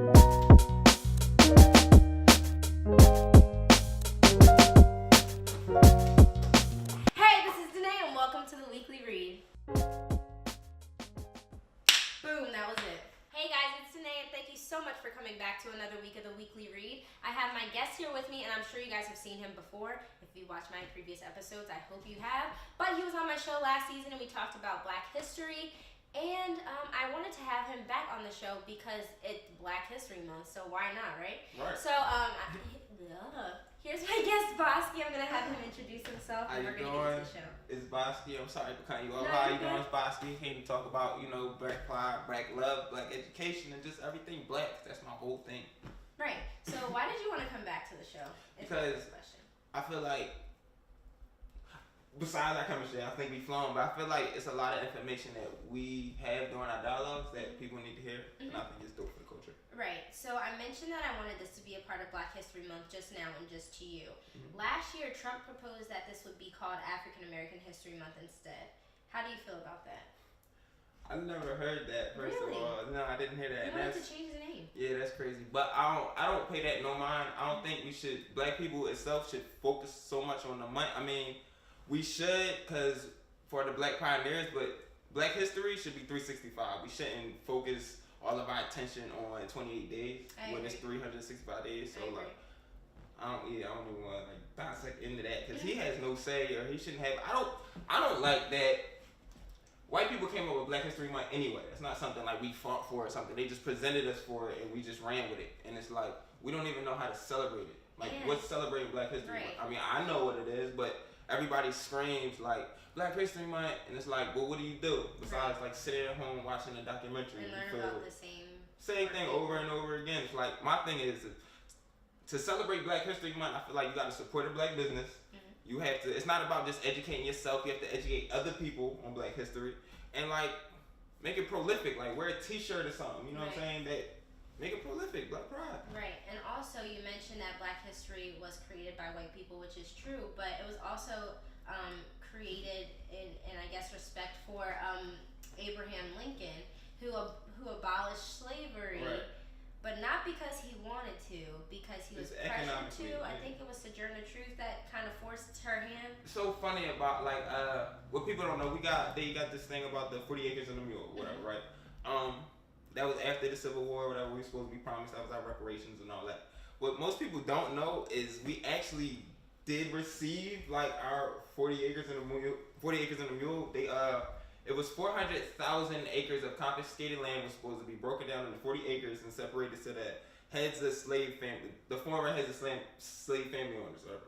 Hey, this is Danae and welcome to the Weekly Read. Boom, that was it. Hey guys, it's Danae and thank you so much for coming back to another week of the Weekly Read. I have my guest here with me and I'm sure you guys have seen him before. If you watched my previous episodes, I hope you have. But he was on my show last season and we talked about Black history. And I wanted to have him back on the show because it's Black History Month, so why not, right? Right. So, here's my guest, Basqi. I'm going to have him introduce himself and we're going to get into the show. It's Basqi. I'm sorry for cutting you off. No, How you you're doing? good. It's Basqi. Came to talk about, Black pride, Black love, Black education, and just everything Black. That's my whole thing. Right. So why did you want to come back to the show? Is my Because first question. I feel like, besides our chemistry, I think we flown, but I feel like it's a lot of information that we have during our dialogues that people need to hear, and I think it's dope for the culture. Right. So I mentioned that I wanted this to be a part of Black History Month just now and just to you. Last year, Trump proposed that this would be called African American History Month instead. How do you feel about that? I never heard that. First Really? of all, no, I didn't hear that. He wanted to change the name. Yeah, that's crazy. But I don't pay that no mind. I don't think we should. Black people itself should focus so much on the money. I mean, we should, because for the Black pioneers, but Black history should be 365. We shouldn't focus all of our attention on 28 days when it's 365 days. So like, I don't even want to bounce into that because he has no say or he shouldn't have. I don't like that. White people came up with Black History Month anyway. It's not something like we fought for or something. They just presented us for it and we just ran with it. And it's like, we don't even know how to celebrate it. Like, what's celebrating Black History Month? I mean, I know what it is, but everybody screams like, Black History Month, and it's like, well, what do you do? Besides like sitting at home watching a documentary. And learn about the same thing over and over again. It's like, my thing is, to celebrate Black History Month, I feel like you got to support a Black business. You have to, it's not about just educating yourself, you have to educate other people on Black history and like make it prolific, like wear a t-shirt or something, you know what I'm saying, that make it prolific, Black pride. Right, and also you mentioned that Black history was created by white people, which is true, but it was also created in I guess respect for Abraham Lincoln, who abolished slavery. Right. But not because he wanted to, because he was pressured to. I think it was Sojourner Truth that kind of forced her hand. So funny about like what people don't know, they got this thing about the 40 acres and a mule, whatever, right? That was after the Civil War, whatever we were supposed to be promised. That was our reparations and all that. What most people don't know is we actually did receive like our 40 acres and a mule. 40 acres and a mule. It was 400,000 acres of confiscated land was supposed to be broken down into 40 acres and separated so that heads of slave family, the former heads of slave family owners, whatever.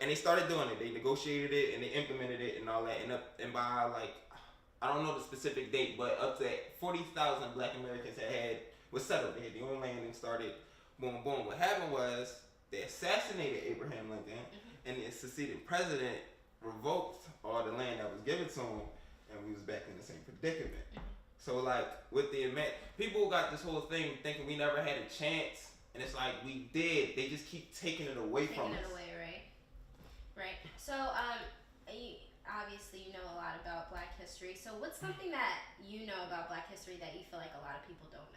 And they started doing it. They negotiated it and they implemented it and all that. And by like, I don't know the specific date, but up to 40,000 Black Americans was settled. They had their own land and started boom, boom. What happened was they assassinated Abraham Lincoln and the succeeding president revoked all the land that was given to him. And we was back in the same predicament. So like with the people got this whole thing thinking we never had a chance, and it's like we did. They just keep taking it away from us. Taking it away, right? So obviously you know a lot about Black history. So what's something that you know about Black history that you feel like a lot of people don't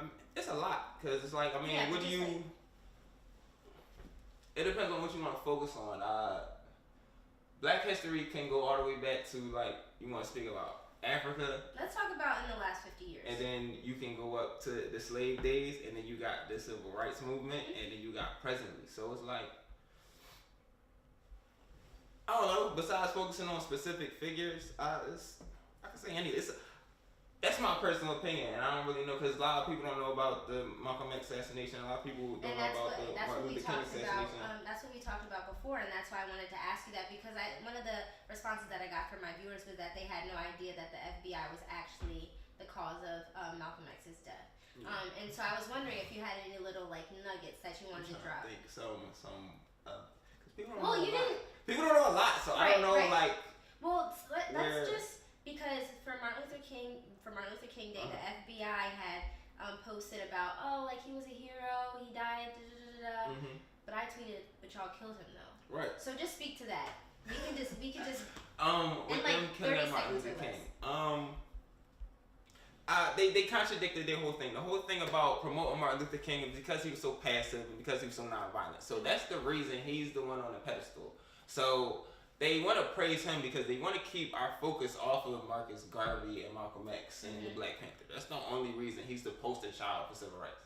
know? It's a lot because it's like what do you? Like, it depends on what you want to focus on. Black history can go all the way back to like you want to speak about Africa. Let's talk about in the last 50 years. And then you can go up to the slave days, and then you got the civil rights movement, and then you got presently. So it's like I don't know. Besides focusing on specific figures, I can say any. That's my personal opinion, and I don't really know because a lot of people don't know about the Malcolm X assassination. A lot of people don't know about the Martin Luther King assassination. That's what we talked about before, and that's why I wanted to ask you that because one of the responses that I got from my viewers was that they had no idea that the FBI was actually the cause of Malcolm X's death. Yeah. And so I was wondering if you had any little like nuggets that you wanted to drop. I think some people don't know a lot. People don't know a lot, so I don't know like. Well, that's just because for Martin Luther King Day, the FBI had posted about like he was a hero, he died, but I tweeted, but y'all killed him though. Right. So just speak to that. We can just with in them like killing 30 Martin seconds Luther or King. less. they contradicted their whole thing. The whole thing about promoting Martin Luther King is because he was so passive and because he was so nonviolent. So that's the reason he's the one on the pedestal. So they want to praise him because they want to keep our focus off of Marcus Garvey and Malcolm X and the Black Panther. That's the only reason he's the poster child for civil rights.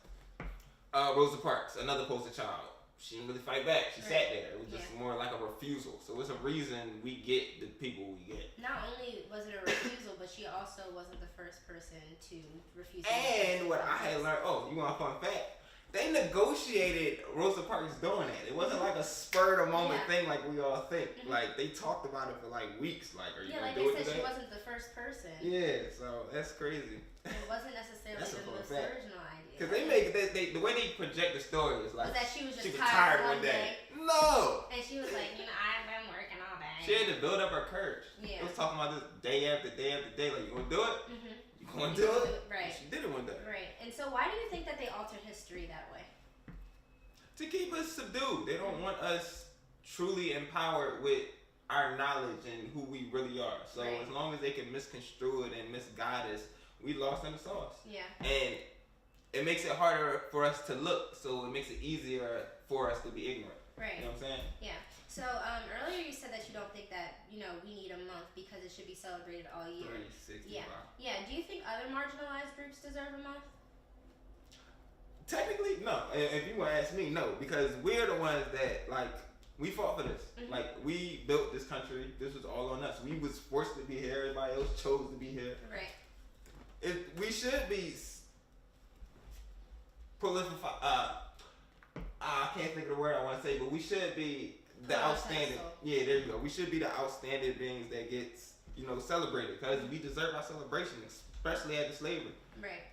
Rosa Parks, another poster child. She didn't really fight back. She sat there. It was just more like a refusal. So it's a reason we get the people we get. Not only was it a refusal, but she also wasn't the first person to refuse. And what I had learned, you want a fun fact? They negotiated Rosa Parks doing that. It wasn't like a spur of the moment thing like we all think. Like they talked about it for like weeks. Like, are you gonna do it today? They said she wasn't the first person. Yeah, so that's crazy. It wasn't necessarily the most original idea. Because they make the way they project the story is like was that she was just tired one day. No. And she was like, I've been working all day. She had to build up her courage. Yeah. It was talking about this day after day after day. Like, you gonna do it? You gonna do it? Right. She did it one day. Right. And so why do you think that they altered history that way? To keep us subdued. They don't want us truly empowered with our knowledge and who we really are. So as long as they can misconstrue it and misguide us, we lost in the sauce. Yeah. And it makes it harder for us to look, so it makes it easier for us to be ignorant. Right. You know what I'm saying? Yeah. So earlier you said that you don't think that, we need a month because it should be celebrated all year. 365. Yeah. Yeah. Do you think other marginalized groups deserve a month? Technically, no. If you want to ask me, no. Because we're the ones that, we fought for this. We built this country. This was all on us. We was forced to be here. Everybody else chose to be here. Right. We should be I can't think of the word I want to say, but we should be the outstanding. Yeah, there you go. We should be the outstanding beings that gets, celebrated because we deserve our celebration, especially after slavery. Right.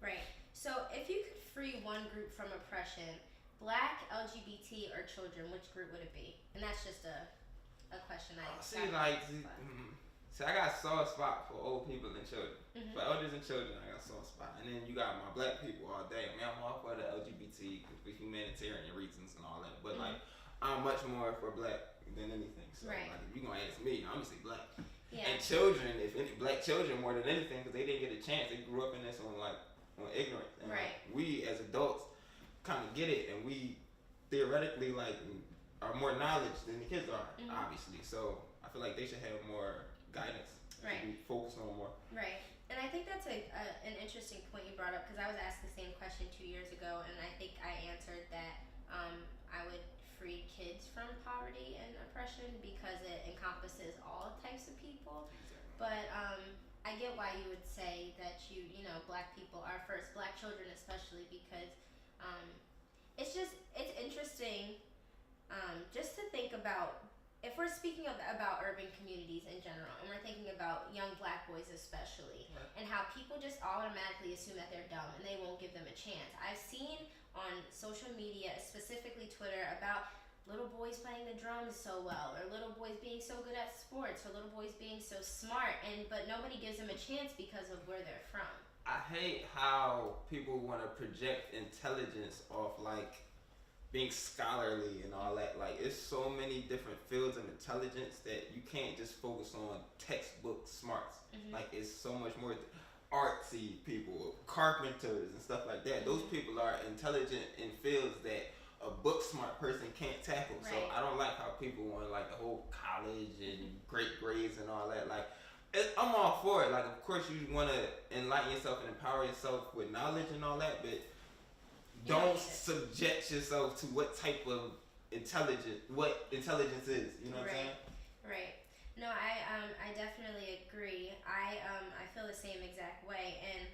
Right. So if you could free one group from oppression, Black, LGBT, or children, which group would it be? And that's just a question I got a soft spot for old people and children. For elders and children, I got a soft spot. And then you got my Black people all day. I mean, I'm all for the LGBT, for humanitarian reasons and all that. But I'm much more for Black than anything. So if you're gonna ask me, I'm gonna say Black. Yeah. And children, if any Black children more than anything, because they didn't get a chance. They grew up in this on ignorance. And we as adults kind of get it, and we theoretically are more knowledge than the kids are, obviously. So I feel like they should have more guidance. Right. Be focused on more. Right. And I think that's an interesting point you brought up because I was asked the same question 2 years ago, and I think I answered that I would free kids from poverty and oppression because it encompasses all types of people. But I get why you would say that Black people are first, Black children especially, because it's interesting just to think about. If we're speaking about urban communities in general, and we're thinking about young Black boys especially, and how people just automatically assume that they're dumb and they won't give them a chance. I've seen on social media, specifically Twitter, about little boys playing the drums so well, or little boys being so good at sports, or little boys being so smart, but nobody gives them a chance because of where they're from. I hate how people want to project intelligence off being scholarly and all that. It's so many different fields of intelligence that you can't just focus on textbook smarts. It's so much more artsy people, carpenters and stuff like that. Those people are intelligent in fields that a book smart person can't tackle. So I don't like how people want the whole college and great grades and all that. I'm all for it. Of course you want to enlighten yourself and empower yourself with knowledge and all that, but don't subject yourself to what intelligence is. You know what I'm saying? Right. No, I definitely agree. I feel the same exact way. And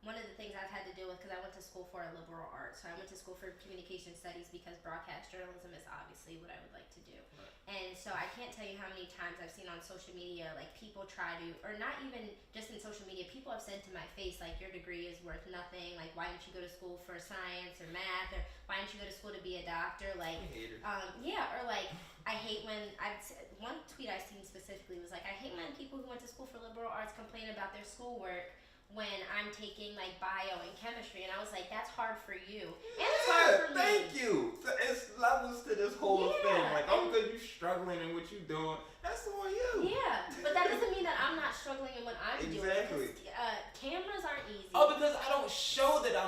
one of the things I've had to deal with, because I went to school for a liberal arts, so I went to school for communication studies because broadcast journalism is obviously what I would like to do. And so I can't tell you how many times I've seen on social media, people try to, or not even just in social media, people have said to my face, your degree is worth nothing, why didn't you go to school for science or math, or why didn't you go to school to be a doctor, I hate when, one tweet I've seen specifically was I hate when people who went to school for liberal arts complain about their schoolwork when I'm taking bio and chemistry, and I was that's hard for you. And it's hard for me. Thank you. So it's levels to this whole thing. I'm good, you struggling in what you doing. That's on you. Yeah, but that doesn't mean that I'm not struggling in what I'm doing. Cameron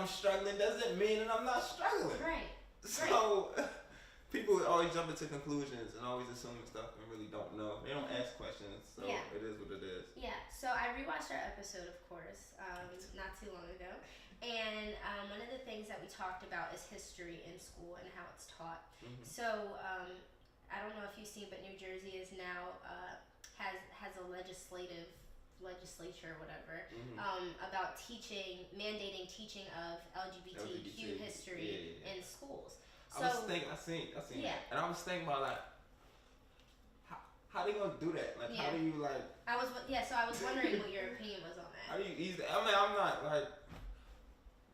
I'm struggling doesn't mean that I'm not struggling. Right. So people always jump into conclusions and always assuming stuff and really don't know. They don't ask questions, so it is what it is. Yeah. So I rewatched our episode, of course, not too long ago, and one of the things that we talked about is history in school and how it's taught. Mm-hmm. So I don't know if you've seen, but New Jersey is now has a legislature or whatever, about mandating teaching of LGBTQ history in schools. So, I seen that, and I was thinking about like, how they gonna do that? Like, how do you like? So I was wondering what your opinion was on that. How do you ease that? I mean, I'm not like.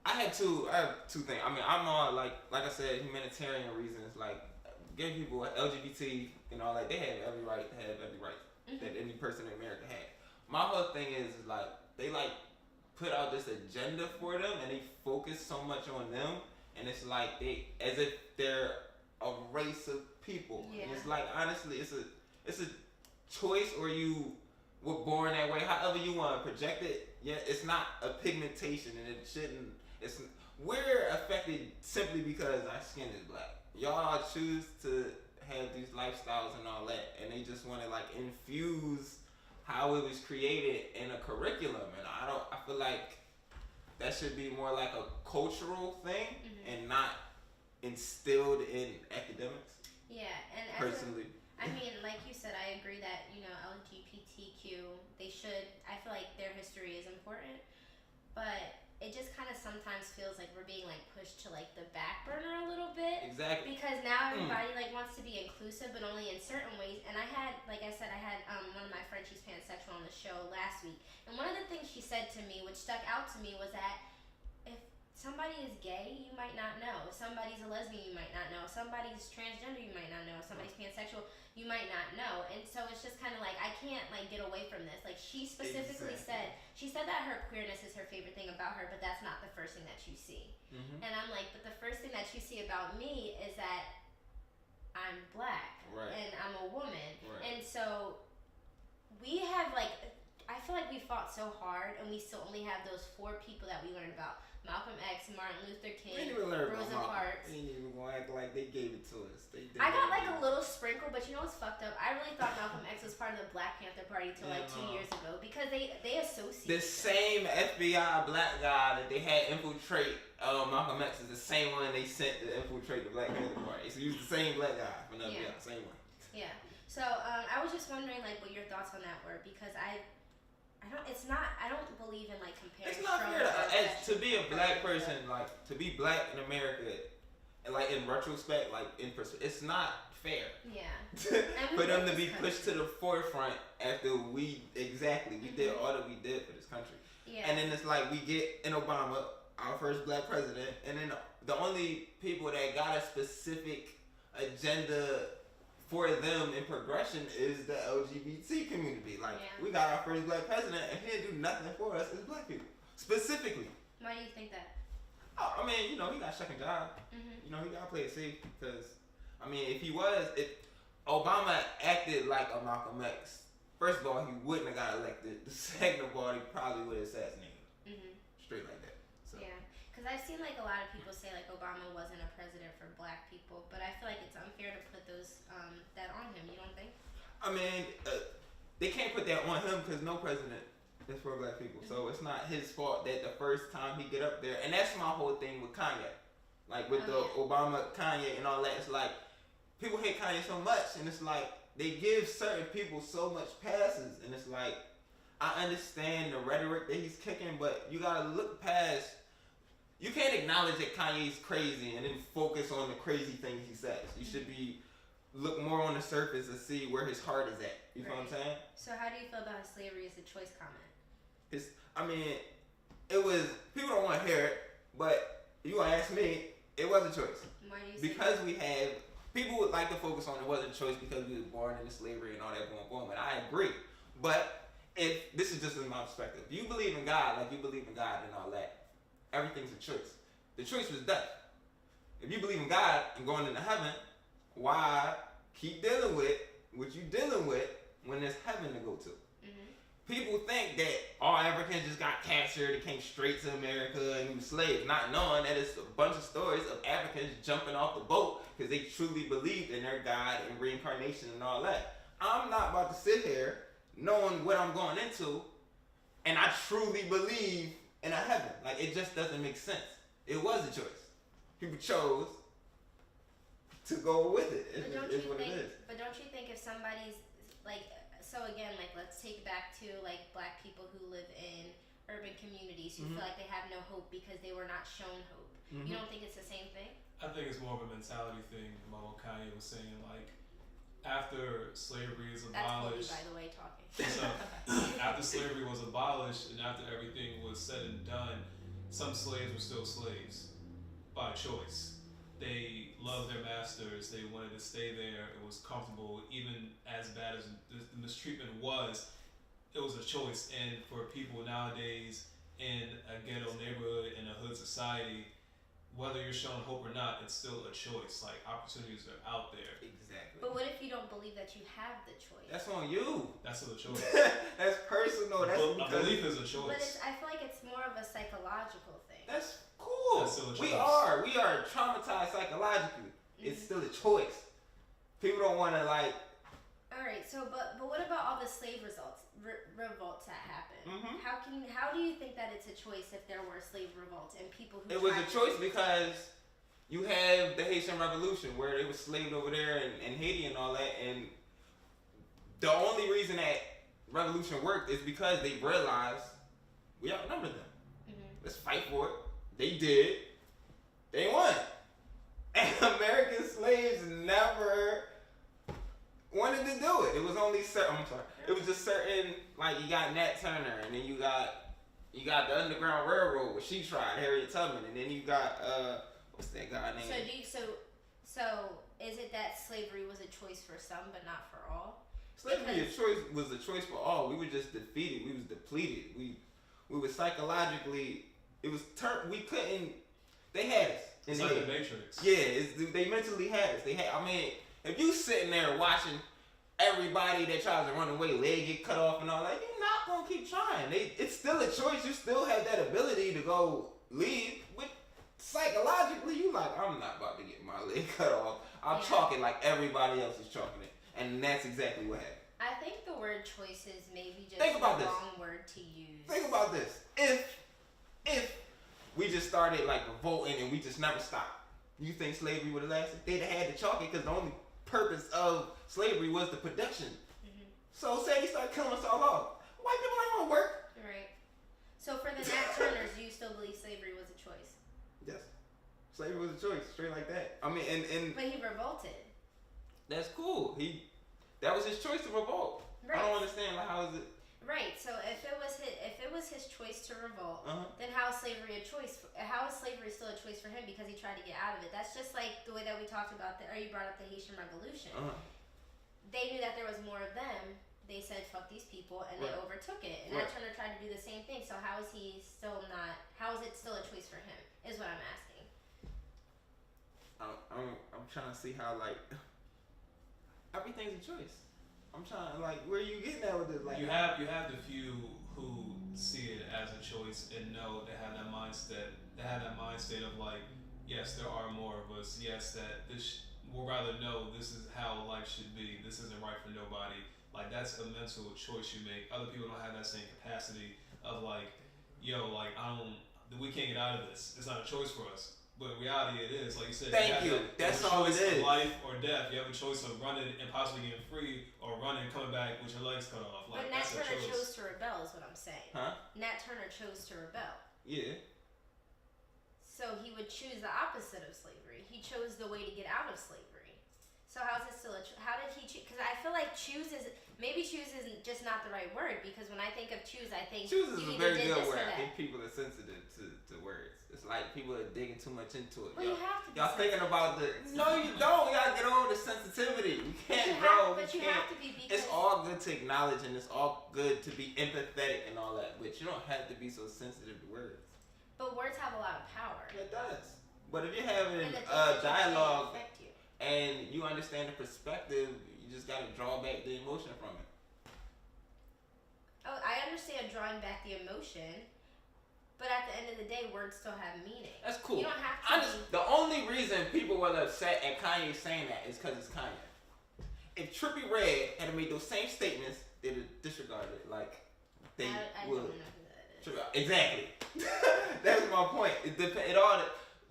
I have two things. I mean, I'm on like I said, humanitarian reasons, like gay people, LGBT, and all that. They have every right to have every right that any person in America has. My whole thing is like they like put out this agenda for them, and they focus so much on them, and it's like they as if they're a race of people. Yeah. And it's like honestly, it's a choice, or you were born that way. However you want to project it. Yeah, it's not a pigmentation, and it shouldn't. We're affected simply because our skin is black. Y'all choose to have these lifestyles and all that, and they just want to like infuse how it was created in a curriculum, and I feel like that should be more like a cultural thing and not instilled in academics. Yeah, and personally, I mean, like you said, I agree that LGBTQ I feel like their history is important, but it just kind of sometimes feels like we're being like pushed to like the back burner a little bit. Exactly. Because now everybody like wants to be inclusive, but only in certain ways. And I had one of my friends, she's pansexual, on the show last week, and one of the things she said to me, which stuck out to me, was that if somebody is gay, you might not know. If somebody's a lesbian, you might not know. If somebody's transgender, you might not know. If somebody's pansexual, you might not know. And so it's just kind of like, I can't like get away from this. Like she specifically said that her queerness is her favorite thing about her, but that's not the first thing that you see. And I'm like, but the first thing that you see about me is that I'm black and I'm a woman. And so we have like, I feel like we fought so hard, and we still only have those 4 people that we learned about. Malcolm X, Martin Luther King, Rosa Parks. They ain't even gonna act like they gave it to us. I got like a little sprinkle, but you know what's fucked up? I really thought Malcolm X was part of the Black Panther Party till like 2 years ago, because they associate the same FBI black guy that they had infiltrate Malcolm X is the same one they sent to infiltrate the Black Panther Party. So he was the same black guy from the FBI, same one. Yeah. So I was just wondering like what your thoughts on that were, because I don't believe in like comparing. It's not fair to be a black person, like to be black in America, and like in retrospect, like it's not fair. Yeah. For them to be pushed to the forefront after we did all that we did for this country. Yeah. And then it's like we get in Obama, our first black president, and then the only people that got a specific agenda for them in progression is the LGBT community. Like, we got our first black president, and he didn't do nothing for us as black people. Specifically. Why do you think that? I mean, he got a second job. He got to play it safe, because, I mean, if Obama acted like a Malcolm X, first of all, he wouldn't have got elected. The second of all, he probably would have assassinated him. Straight like that. So. Yeah. Because I've seen like a lot of people say like Obama wasn't a president for black people, but I feel like it's unfair to put that on him. You don't think? I mean, they can't put that on him because no president is for black people, so it's not his fault that the first time he get up there, and that's my whole thing with Kanye, like with Obama, Kanye, and all that. It's like people hate Kanye so much, and it's like they give certain people so much passes, and it's like I understand the rhetoric that he's kicking, but you gotta look past. You can't acknowledge that Kanye's crazy and then focus on the crazy things he says. You should look more on the surface and see where his heart is at. You know what I'm saying? So how do you feel about his slavery as a choice comment? People don't want to hear it, but you want to ask me, it was a choice. Why do you say because that? People would like to focus on it wasn't a choice because we were born into slavery and all that boom, and I agree. But if this is just in my perspective, if you believe in God, like you believe in God and all that, everything's a choice. The choice was death. If you believe in God and going into heaven, why keep dealing with what you're dealing with when there's heaven to go to? people think that all Africans just got captured and came straight to America and were slaves, not knowing that it's a bunch of stories of Africans jumping off the boat because they truly believed in their God and reincarnation and all that. I'm not about to sit here knowing what I'm going into, and I truly believe in a heaven. Like, it just doesn't make sense. It was a choice. People chose to go with it. It's what it is. But don't you think if somebody's like, so again, like let's take it back to like black people who live in urban communities who feel like they have no hope because they were not shown hope. You don't think it's the same thing? I think it's more of a mentality thing about what Kanye was saying. Like, after slavery is abolished, that's Kobe, by the way, talking. So, after slavery was abolished and after everything was said and done, some slaves were still slaves by choice. They loved their masters. They wanted to stay there. It was comfortable, even as bad as the mistreatment was. It was a choice. And for people nowadays in a ghetto neighborhood, in a hood society, whether you're shown hope or not, it's still a choice. Like, opportunities are out there. Exactly. But what if you don't believe that you have the choice? That's on you. That's still a choice. That's personal. That's a belief is a choice. But I feel like it's more of a psychological thing. That's cool. That's still a choice. We are traumatized psychologically. It's still a choice. People don't want to like. All right. So, but what about all the slave revolts that happened? How do you think that it's a choice if there were slave revolts and people who? It was a choice because you have the Haitian Revolution where they were slaved over there in Haiti and all that, and the only reason that revolution worked is because they realized we outnumbered them. Let's fight for it. They did. They won. And American slaves never wanted to do it. It was only certain. I'm sorry. It was just certain. Like, you got Nat Turner, and then you got the Underground Railroad, where she tried Harriet Tubman, and then you got what's that guy name? So is it that slavery was a choice for some but not for all? Slavery was a choice for all. We were just defeated. We was depleted. We were psychologically. It was we couldn't. They had us. It's like the Matrix. Yeah, they mentally had us. I mean, if you sitting there watching everybody that tries to run away, leg get cut off and all that, you're not gonna keep trying. It's still a choice. You still have that ability to go leave, but psychologically, you like, I'm not about to get my leg cut off. I'll chalk it like everybody else is chalking it, and that's exactly what happened. I think the word choice is maybe just the wrong word to use. Think about this. If we just started like revolting and we just never stopped, you think slavery would have lasted? They'd have had to chalk it because the only purpose of slavery was the production. So say they start killing us all off. White people ain't gonna work. Right. So for the Nat Turners, do you still believe slavery was a choice? Yes. Slavery was a choice, straight like that. I mean, and but he revolted. That's cool. That was his choice to revolt. Right. I don't understand. Like, how is it? Right. So if it was his choice to revolt, then how is slavery a choice? How is slavery still a choice for him because he tried to get out of it? That's just like the way that we talked about or you brought up the Haitian Revolution. They knew that there was more of them. They said, "Fuck these people," and they overtook it. And Nat Turner tried to do the same thing. So how is he still not? How is it still a choice for him? Is what I'm asking. I'm trying to see how like everything's a choice. I'm trying to like, where are you getting at with this? Like, you have the few who see it as a choice and know they have that mindset. They have that mindset of like, yes, there are more of us. Yes, that this we'll rather know this is how life should be. This isn't right for nobody. Like, that's a mental choice you make. Other people don't have that same capacity of like, yo, like we can't get out of this. It's not a choice for us. But in reality, it is. Like you said, That's all it is. Life or death. You have a choice of running and possibly getting free, or running and coming back with your legs cut off. Like, but Nat Turner chose to rebel, is what I'm saying. Huh? Nat Turner chose to rebel. Yeah. So he would choose the opposite of slavery. He chose the way to get out of slavery. So how is it still how did he choose? Because I feel like choose isn't just not the right word, because when I think of choose, I think choose is a very good word. I that. think people are sensitive to words. It's like people are digging too much into it. Well, you have to be y'all thinking about no, you don't. You gotta get over the sensitivity. You can't you have to be, because it's all good to acknowledge and it's all good to be empathetic and all that, but you don't have to be so sensitive to words. But words have a lot of power. It does. But if you're having a dialogue and you understand the perspective, you just gotta draw back the emotion from it. Oh, I understand drawing back the emotion, but at the end of the day, words still have meaning. That's cool. You don't have to. The only reason people were upset at Kanye saying that is because it's Kanye. If Trippie Redd had made those same statements, they'd have disregarded it. Like they I would. don't know who that is. Exactly. That's my point. It all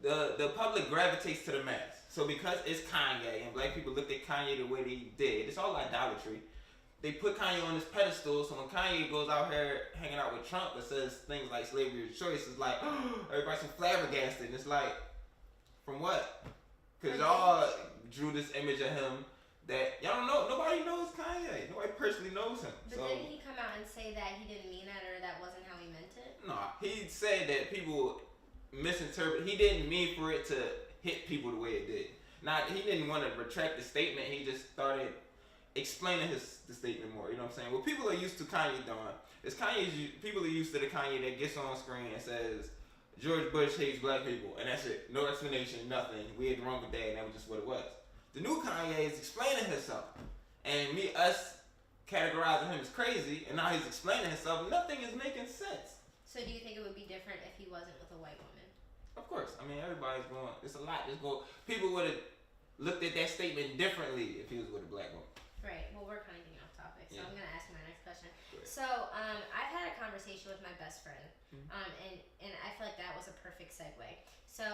the public gravitates to the mass. So because it's Kanye and black people looked at Kanye the way they did, it's all idolatry. They put Kanye on this pedestal, so when Kanye goes out here hanging out with Trump and says things like slavery is choice, it's like, everybody's so flabbergasted. And it's like, from what? Because y'all drew this image of him that y'all don't know. Nobody knows Kanye. Nobody personally knows him. But didn't he come out and say that he didn't mean that or that wasn't how he meant it? No, he said that people misinterpret. He didn't mean for it to hit people the way it did. He didn't want to retract the statement. He just started explaining the statement more. You know what I'm saying? What people are used to Kanye doing is people are used to the Kanye that gets on screen and says George Bush hates black people, and that's it. No explanation, nothing. We had wrong with that, and that was just what it was. The new Kanye is explaining himself, and us categorizing him as crazy, and now he's explaining himself. Nothing is making sense. So do you think it would be different if he wasn't with a white woman? Of course. I mean, everybody's going. It's a lot. People would have looked at that statement differently if he was with a black woman. Right. Well, we're kind of getting off topic, so Yeah. I'm gonna ask my next question. Right. So, I've had a conversation with my best friend, and I feel like that was a perfect segue. So,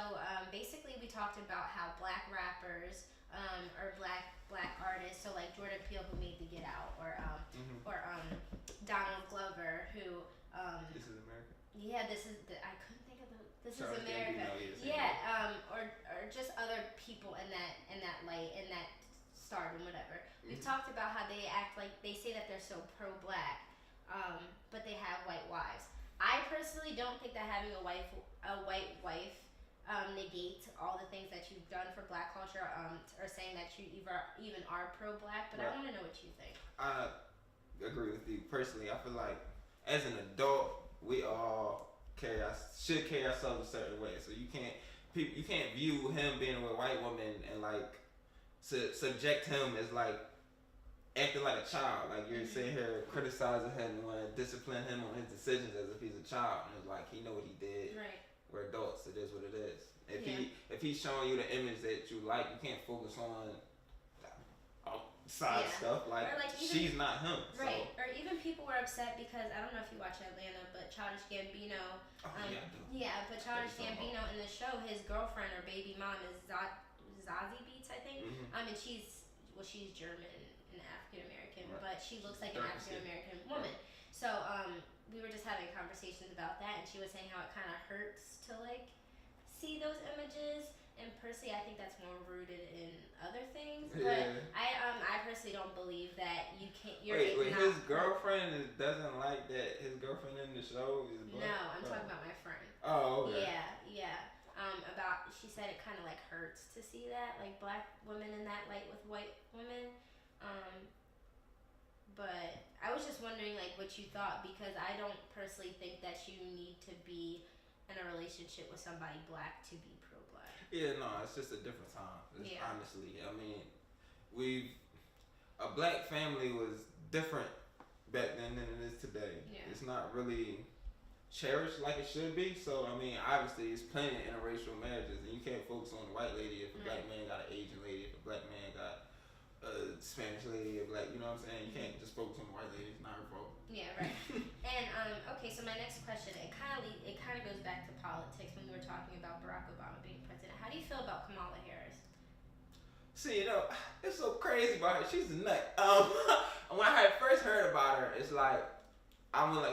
basically, we talked about how black rappers, or black artists, so like Jordan Peele who made the Get Out, or Donald Glover who This is America. Yeah, I couldn't think of This Sorry, is America. Or just other people in that light, in that stardom, whatever. We've talked about how they act like they say that they're so pro-black, but they have white wives. I personally don't think that having a white wife negates all the things that you've done for black culture, or saying that you even are pro-black. But I want to know what you think. I agree with you personally. I feel like as an adult, we all should carry ourselves a certain way. So you can't view him being with a white woman and like subject him as like acting like a child. Like you're sitting here criticizing him and want to discipline him on his decisions as if he's a child. And it's like he know what he did. Right. We're adults. It is what it is. If he's showing you the image that you like, you can't focus on side stuff like she's not him. Right. So. Or even people were upset because I don't know if you watch Atlanta, but Childish Gambino. But Childish Gambino in the show, his girlfriend or baby mom is Zazie Beetz, I think. And she's German and African American, but she looks like an African American woman. So we were just having conversations about that, and she was saying how it kind of hurts to like see those images. And personally, I think that's more rooted in other things. But I personally don't believe that you can't. His girlfriend doesn't like that. His girlfriend in the show is black. No, I'm talking about my friend. Oh, okay. Yeah. She said it kind of like hurts to see that, like black women in that light with white women. But I was just wondering like what you thought, because I don't personally think that you need to be in a relationship with somebody black to be pro-black. Yeah, no, it's just a different time. Honestly, I mean, a black family was different back then than it is today. Yeah. It's not really cherished like it should be. So I mean, obviously, it's plenty of interracial marriages, and you can't focus on the white lady if a black man got an Asian lady, if a black man got a Spanish lady, a black, you know what I'm saying? You can't just focus on the white lady. It's not her fault. Yeah, right. And okay, so my next question, it kind of goes back to politics when we were talking about Barack Obama being president. How do you feel about Kamala Harris? See, it's so crazy about her. She's a nut. When I first heard about her, it's like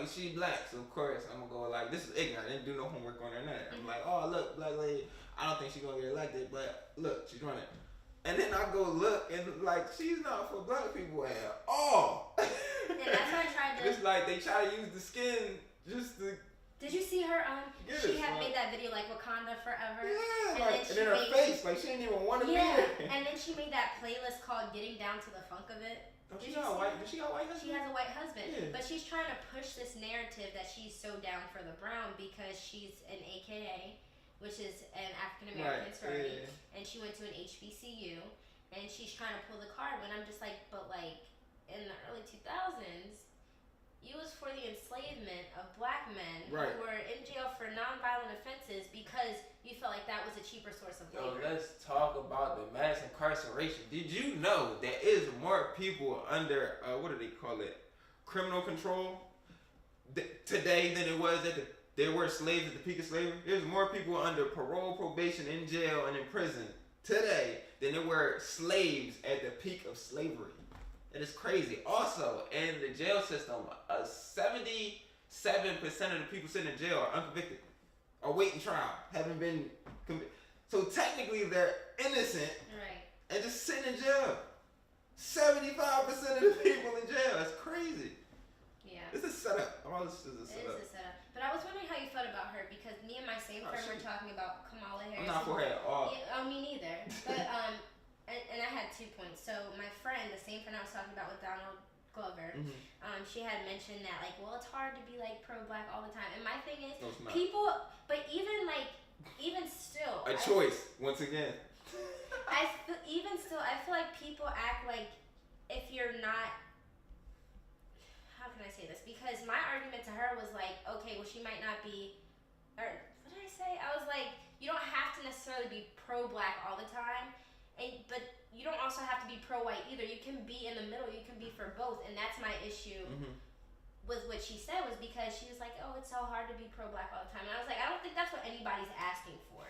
she's black, so of course I'm gonna go like, this is ignorant. I didn't do no homework on her. I'm like, oh look, black lady. I don't think she's gonna get elected, but look, she's running. And then I go look and like she's not for black people at all. And that's why I tried to. It's like they try to use the skin just to. Did you see her? She had made that video like Wakanda Forever. Yeah, and then her face, like she didn't even want to be there. And then she made that playlist called "Getting Down to the Funk of It." Does she got a white husband? She has a white husband, but she's trying to push this narrative that she's so down for the brown because she's an AKA, which is an African American sorority, and she went to an HBCU, and she's trying to pull the card. When I'm just like, but like in the early 2000s, you was for the enslavement of black men Right. who were in jail for nonviolent offenses because you felt like that was a cheaper source of Yo, labor. let's talk about the mass incarceration. Did you know there is more people under what do they call it? Criminal control today than it was there were slaves at the peak of slavery. There's more people under parole, probation, in jail, and in prison today than there were slaves at the peak of slavery. It is crazy. Also, in the jail system, 77% of the people sitting in jail are unconvicted, are waiting trial, haven't been convicted. So technically, they're innocent Right. and just sitting in jail. 75% of the people in jail. That's crazy. Yeah. This is set up. All this is a It setup. is a setup. But I was wondering how you felt about her because me and my same friend were shit. talking about Kamala Harris. I'm not for her at all. Yeah, oh, me neither. But and I had 2 points. So my friend, the same friend I was talking about with Donald Glover, she had mentioned that like, well, it's hard to be like pro-black all the time. And my thing is, No, it's not. people, but even still, A choice, once again. even still, I feel like people act like if you're not. How can I say this? Because my argument to her was like, okay, well, she might not be, or what did I say? I was like, you don't have to necessarily be pro-black all the time, but you don't also have to be pro-white either. You can be in the middle. You can be for both, and that's my issue with what she said was because she was like, oh, it's so hard to be pro-black all the time, and I was like, I don't think that's what anybody's asking for.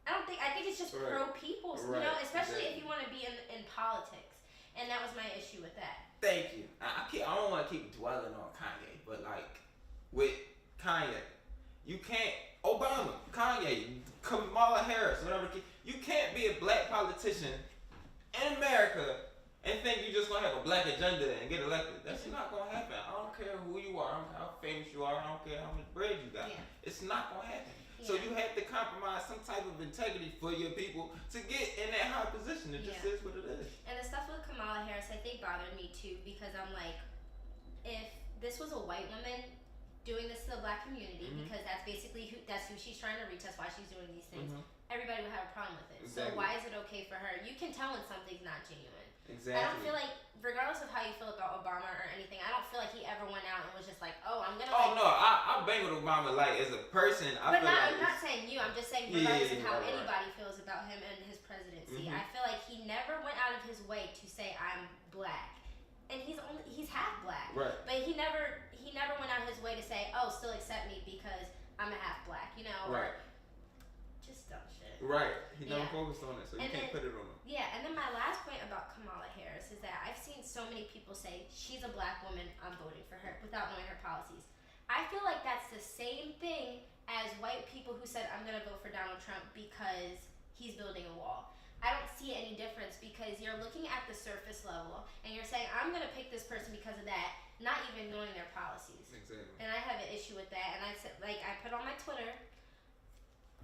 I think it's just pro-people, you know, especially if you want to be in politics, and that was my issue with that. Thank you. I don't want to keep dwelling on Kanye, but like with Kanye, you can't. Obama, Kanye, Kamala Harris, whatever. You can't be a black politician in America and think you're just gonna have a black agenda and get elected. That's not gonna happen. I don't care who you are, I don't care how famous you are, I don't care how much bread you got. Yeah. It's not gonna happen. Yeah. So you have to compromise some type of integrity for your people to get in that high position. It just is what it is. And the stuff with Kamala Harris, I think, bothered me too because I'm like, if this was a white woman doing this to the black community, because that's basically that's who she's trying to reach, that's why she's doing these things, everybody would have a problem with it. Exactly. So why is it okay for her? You can tell when something's not genuine. Exactly. I don't feel like, regardless of how you feel about Obama or anything, I don't feel like he ever went out and was just like, oh, I'm gonna. Oh no, I bang with Obama like as a person. I'm not saying you. I'm just saying regardless of how right. anybody feels about him and his presidency. I feel like he never went out of his way to say I'm black, and he's half black. Right. But he never went out of his way to say, oh, still accept me because I'm a half black. You know. Right. Or just dumb shit. Right. He never focused on it, so you And can't then- put it on him. Yeah, and then my last point about Kamala Harris is that I've seen so many people say she's a black woman, I'm voting for her without knowing her policies. I feel like that's the same thing as white people who said I'm gonna vote for Donald Trump because he's building a wall. I don't see any difference because you're looking at the surface level and you're saying I'm gonna pick this person because of that, not even knowing their policies. Exactly. And I have an issue with that. And I said, like I put on my Twitter,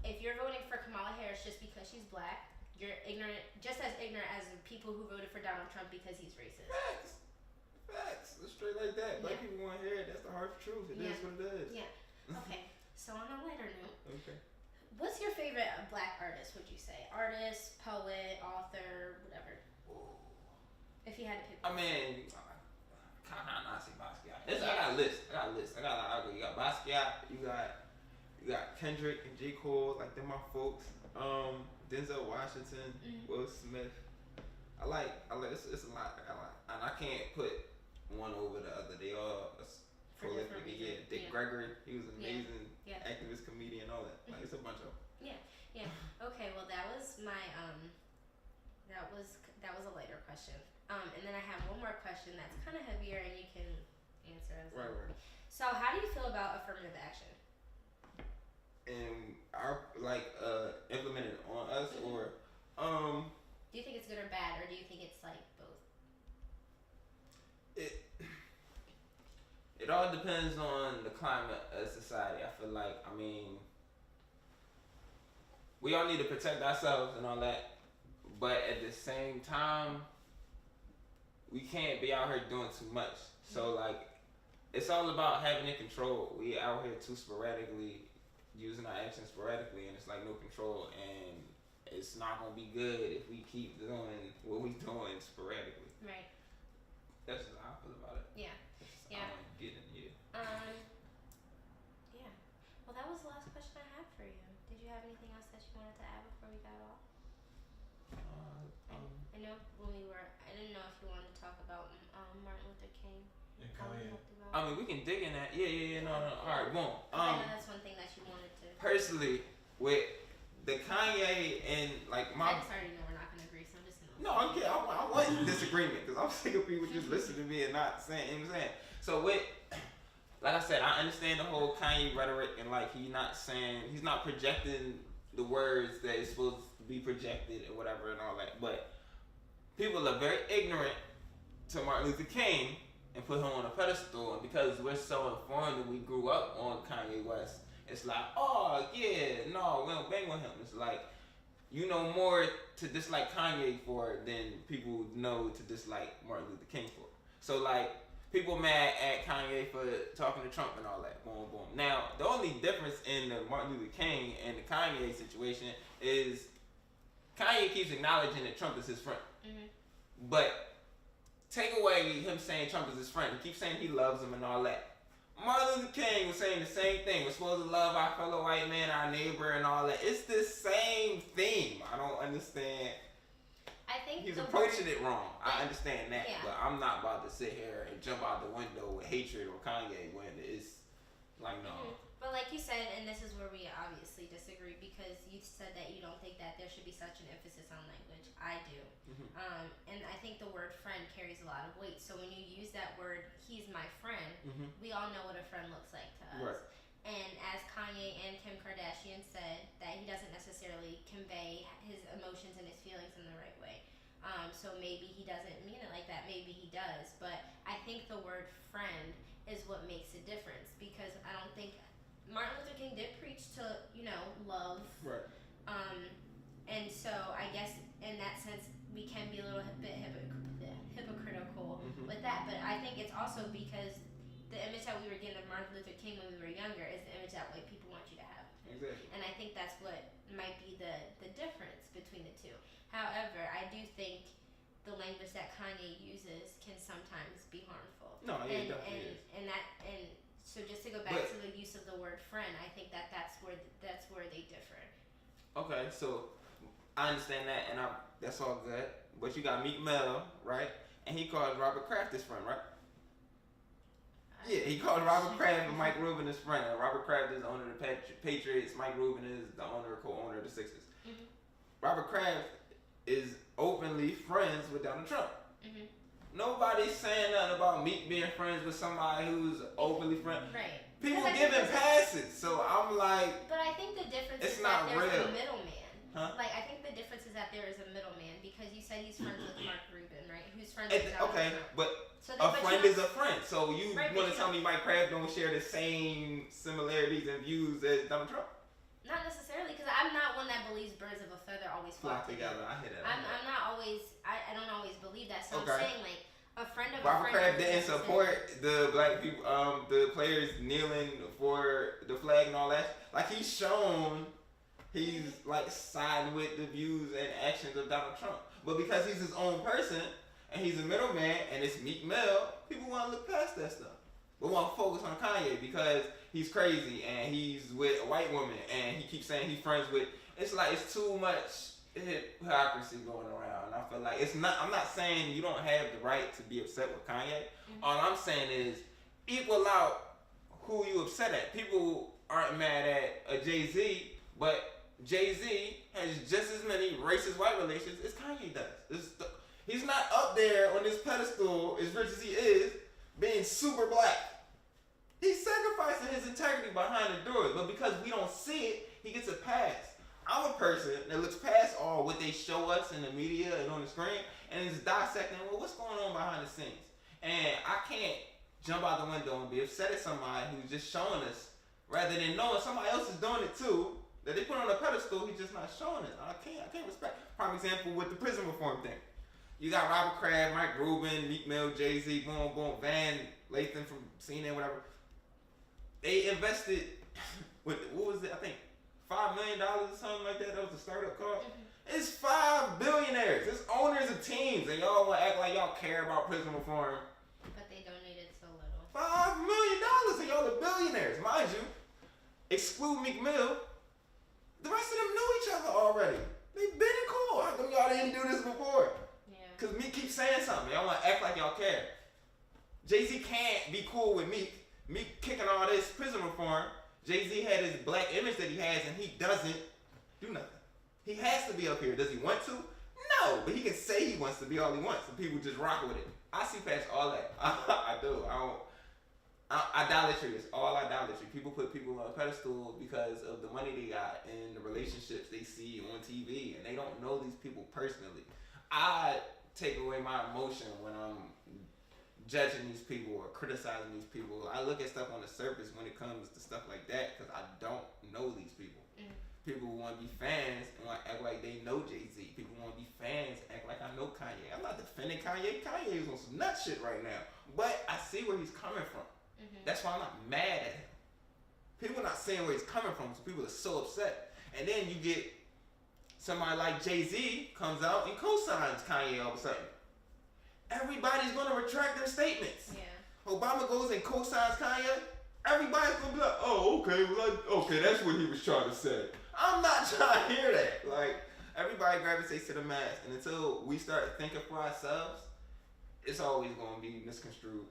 if you're voting for Kamala Harris just because she's black, you're ignorant, just as ignorant as the people who voted for Donald Trump because he's racist. Facts. It's straight like that. Black people want to hear it. That's the harsh truth. It is what it is. Yeah. Okay. So on a lighter note, Okay. what's your favorite black artist? Would you say artist, poet, author, whatever? If you had to pick. I mean, kind of not say Basqi. I got a list. You got Basqi. You got Kendrick and J. Cole. Like they're my folks. Denzel Washington, Will Smith. I like it's a lot. And I can't put one over the other. They all prolific. Yeah, Dick Gregory, he was an amazing activist, comedian, all that. Like it's a bunch of them. Yeah. Okay. Well, that was my that was a later question. And then I have one more question that's kind of heavier, and you can answer as well. Right. So, how do you feel about affirmative action? And implemented on us, or do you think it's good or bad, or do you think it's like both? It all depends on the climate of society. I feel like, we all need to protect ourselves and all that, but at the same time, we can't be out here doing too much. So like, it's all about having it control. We out here too sporadically, using our actions sporadically, and it's like no control, and it's not gonna be good if we keep doing what we doing sporadically. Right. That's just how I feel about it. Yeah. I don't get it. Yeah. Well, that was the last question I had for you. Did you have anything else that you wanted to add before we got off? I know I didn't know if you wanted to talk about Martin Luther King. And How we Kanye. talked about. I mean, we can dig in that. Yeah. No. All right, boom. I know that's one thing that you wanted to. Personally, with the Kanye and like I just already know we're not gonna agree, so I'm just gonna. No, I'm kidding. I want disagreement because I'm sick of people just listening to me and not saying. You know what I'm saying? So with, like I said, I understand the whole Kanye rhetoric and like he's not projecting the words that is supposed to be projected or whatever and all that. But people are very ignorant to Martin Luther King and put him on a pedestal, and because we're so informed and we grew up on Kanye West, it's like, oh yeah, no, we don't bang with him. It's like you know more to dislike Kanye for than people know to dislike Martin Luther King for. So like people mad at Kanye for talking to Trump and all that. Boom, boom. Now the only difference in the Martin Luther King and the Kanye situation is Kanye keeps acknowledging that Trump is his friend. Mm-hmm. But take away him saying Trump is his friend. He keeps saying he loves him and all that. Martin Luther King was saying the same thing. We're supposed to love our fellow white man, our neighbor, and all that. It's the same theme. I don't understand. I think he's approaching it wrong. I understand that, but I'm not about to sit here and jump out the window with hatred or Kanye when it's like no. Mm-hmm. But like you said, and this is where we obviously disagree because you said that you don't think that there should be such an emphasis on language. I do. Mm-hmm. And I think the word friend carries a lot of weight. So when you use that word, he's my friend, mm-hmm. we all know what a friend looks like to us. Right. And as Kanye and Kim Kardashian said, that he doesn't necessarily convey his emotions and his feelings in the right way. So maybe he doesn't mean it like that. Maybe he does. But I think the word friend is what makes a difference because I don't think Martin Luther King did preach to, love. Right. And so I guess in that sense we can be a little bit hypocritical mm-hmm. with that. But I think it's also because the image that we were getting of Martin Luther King when we were younger is the image that white people want you to have. Exactly. And I think that's what might be the difference between the two. However, I do think the language that Kanye uses can sometimes be harmful. No, it definitely is. So just to go back to the use of the word friend, I think that's where they differ. Okay, so I understand that, and that's all good. But you got Meek Mill, right? And he calls Robert Kraft his friend, right? Yeah, he called Robert Kraft and Mike Rubin his friend. Robert Kraft is the owner of the Patriots. Mike Rubin is the co-owner of the Sixers. Mm-hmm. Robert Kraft is openly friends with Donald Trump. Mm-hmm. Nobody's saying nothing about Meek being friends with somebody who's openly friends. Right. People giving passes, so I'm like. But I think the difference is that there's a middleman. Huh? Like I think the difference is that there is a middleman because you said he's friends with Mark Rubin, right? Who's friends with Donald Trump. But a friend is a friend. So you want to tell me Mike Kraft don't share the same similarities and views as Donald Trump? Not necessarily, because I'm not one that believes birds of a feather always flock together. I hear that. I'm not always. I don't always believe that. So I'm saying like a friend of Robert a friend. Robert Kraft didn't support the black people, the players kneeling for the flag and all that. Like he's shown, he's like siding with the views and actions of Donald Trump. But because he's his own person and he's a middleman and it's Meek Mill, people want to look past that stuff. But want to focus on Kanye because he's crazy and he's with a white woman and he keeps saying he's friends with. It's like it's too much hypocrisy going around. And I feel like it's not. I'm not saying you don't have the right to be upset with Kanye. Mm-hmm. All I'm saying is equal out who you upset at. People aren't mad at a Jay-Z, but Jay-Z has just as many racist white relations as Kanye does. He's not up there on this pedestal as rich as he is, being super black. He's sacrificing his integrity behind the doors, but because we don't see it, he gets a pass. I'm a person that looks past all what they show us in the media and on the screen and is dissecting, well, what's going on behind the scenes? And I can't jump out the window and be upset at somebody who's just showing us rather than knowing somebody else is doing it too, that they put on a pedestal, he's just not showing it. I can't respect. Prime example with the prison reform thing. You got Robert Kraft, Mike Rubin, Meek Mill, Jay-Z, boom, boom, Van Lathan from CNN, whatever. They invested with, what was it, I think $5 million or something like that. That was the startup cost. Mm-hmm. It's 5 billionaires. It's owners of teams. And y'all want to act like y'all care about prison reform. But they donated so little. $5 million. And billionaires, mind you. Exclude Meek Mill. The rest of them knew each other already. They been cool. How come y'all didn't do this before? Yeah. Cause Meek keeps saying something. Y'all wanna act like y'all care. Jay-Z can't be cool with Meek. Meek kicking all this prison reform. Jay-Z had his black image that he has, and he doesn't do nothing. He has to be up here. Does he want to? No, but he can say he wants to be all he wants, and people just rock with it. I see past all that. I do. Idolatry is all idolatry. People put people on a pedestal because of the money they got and the relationships they see on TV, and they don't know these people personally. I take away my emotion when I'm judging these people or criticizing these people. I look at stuff on the surface when it comes to stuff like that because I don't know these people. People want to be fans and want to act like they know Jay-Z. People want to be fans and act like I know Kanye. I'm not defending Kanye. Kanye is on some nut shit right now. But I see where he's coming from. That's why I'm not mad at him. People are not seeing where he's coming from, so people are so upset. And then you get somebody like Jay-Z comes out and co-signs Kanye all of a sudden. Everybody's going to retract their statements. Yeah. Obama goes and co-signs Kanye. Everybody's going to be like, oh, okay, okay, that's what he was trying to say. I'm not trying to hear that. Like, everybody gravitates to the mass. And until we start thinking for ourselves, it's always going to be misconstrued.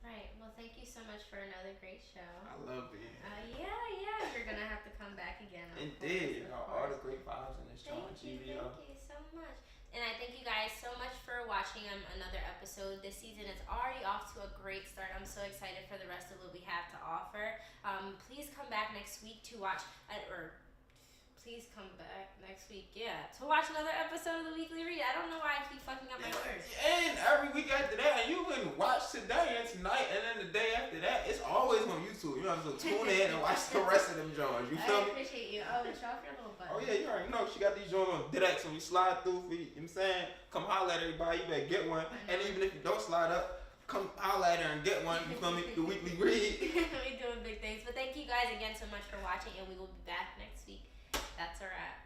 Right. Well, thank you so much for another great show. I love being here. Yeah. You're going to have to come back again. Indeed. All the great vibes in this show on TV. Thank you so much. And I thank you guys so much for watching another episode. This season is already off to a great start. I'm so excited for the rest of what we have to offer. Please come back next week to watch, please come back next week, to watch another episode of the Weekly Read. I don't know why I keep fucking up my words. And every week after that, you can watch today and tonight, and then the day after that, it's always on YouTube. You know, so tune in and watch the rest of them joints. You feel me? I appreciate you. Oh, show off your little button. Oh yeah, you already know she got these joints on Didax when you slide through for you know what I'm saying? Come holler at everybody, you better get one. And even if you don't slide up, come holler at her and get one. You feel me? The Weekly Read. We doing big things. But thank you guys again so much for watching, and we will be back next week. That's a wrap.